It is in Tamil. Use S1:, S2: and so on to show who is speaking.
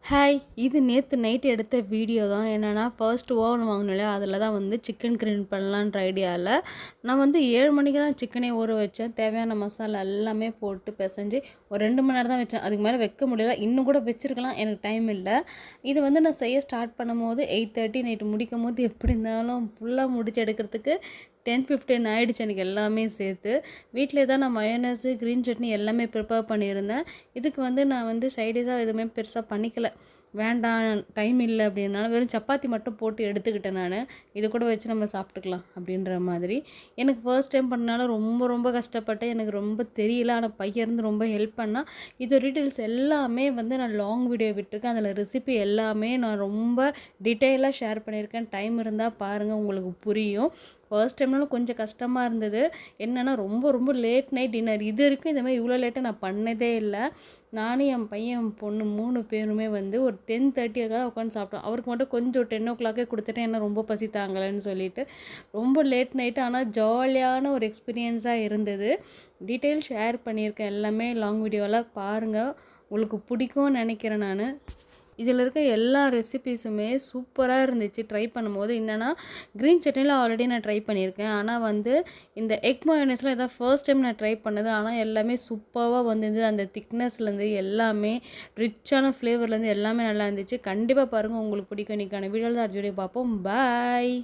S1: ஹாய்! இது நேத்து நைட் எடுத்த வீடியோ தான். என்னன்னா, ஃபர்ஸ்ட் ஓவன் வாங்குனோம் இல்லையா, அதில தான் வந்து சிக்கன் கிரில் பண்ணலான்ற ஐடியால, நான் வந்து 7 மணிக்கு தான் சிக்கனே ஊற வச்சேன். தேவையான மசாலா எல்லாமே போட்டு பெசஞ்சு ஒரு 2 மணி நேரம் தான் வச்சேன். அதுக்கு மேல வைக்க முடியல. இன்னும் கூட வச்சிருக்கலாம். எனக்கு டைம் இல்ல. இது வந்து நான் செய்ய ஸ்டார்ட் பண்ணும்போது 8:30 நைட்டு முடிக்கும்போது எப்படி இருந்தாலும் ஃபுல்லா முடிச்சு எடுக்கிறதுக்கு 10:15 ஆயிடுச்சு எனக்கு எல்லாமே சேர்த்து. வீட்லயே தான் நான் மயோனைஸு, கிரீன் சட்னி எல்லாமே ப்ரிப்பேர் பண்ணியிருந்தேன். இதுக்கு வந்து நான் வந்து சைடிஷா எதுவுமே பெருசா பண்ணிக்கல. வேண்டாம் டைம் இல்ல அப்படின்னால வெறும் சப்பாத்தி மட்டும் போட்டு எடுத்துக்கிட்டேன் நானு. இது கூட வச்சு நம்ம சாப்பிட்டுக்கலாம் அப்படின்ற மாதிரி. எனக்கு ஃபர்ஸ்ட் டைம் பண்ணனால ரொம்ப ரொம்ப கஷ்டப்பட்டேன். எனக்கு ரொம்ப தெரியல. ஆனா பையன் இருந்து ரொம்ப ஹெல்ப் பண்ணான். இது டீட்டெயில்ஸ் எல்லாமே வந்து நான் லாங் வீடியோ விட்டுருக்கேன். அதில ரெசிபி எல்லாமே நான் ரொம்ப டீட்டெயிலா ஷேர் பண்ணியிருக்கேன். டைம் இருந்தா பாருங்க உங்களுக்கு புரியும். ஃபர்ஸ்ட் டைம்னாலும் கொஞ்சம் கஷ்டமா இருந்தது. என்னன்னா ரொம்ப ரொம்ப லேட் நைட் டின்னர். இதுவரைக்கும் இந்த மாரி இவ்வளோ லேட்டா நான் பண்ணதே இல்ல. நானும் என் பையன், என் பொண்ணு 3 பேருமே வந்து ஒரு 10:30க்காக உட்காந்து சாப்பிட்டோம். அவருக்கு மட்டும் கொஞ்சம் 10:00க்கே குடுத்துட்டேன். ஏன்னா ரொம்ப பசி தாங்கலன்னு சொல்லிட்டு. ரொம்ப லேட் நைட்டு ஆனா ஜாலியான ஒரு எக்ஸ்பீரியன்ஸா இருந்தது. டீட்டெயில் ஷேர் பண்ணியிருக்கேன் எல்லாமே லாங் வீடியோல பாருங்க. உங்களுக்கு பிடிக்கும்னு நெனைக்கிறேன் நானு. இதில இருக்க எல்லா ரெசிபீஸுமே சூப்பரா இருந்துச்சு. ட்ரை பண்ணும்போது என்னன்னா, கிரீன் சட்னில ஆல்ரெடி நான் ட்ரை பண்ணியிருக்கேன். ஆனா வந்து இந்த எக் மயோனைஸ்லாம் இதான் ஃபர்ஸ்ட் டைம் நான் ட்ரை பண்ணது. ஆனா எல்லாமே சூப்பர்வா வந்திருந்தது. அந்த திக்னஸ்லேருந்து எல்லாமே ரிச்சான ஃப்ளேவர்லேருந்து எல்லாமே நல்லா இருந்துச்சு. கண்டிப்பா பாருங்க உங்களுக்கு பிடிக்கும். இன்னைக்கான வீடியோல தான் அடுத்த வீடியோ பார்ப்போம். பாய்.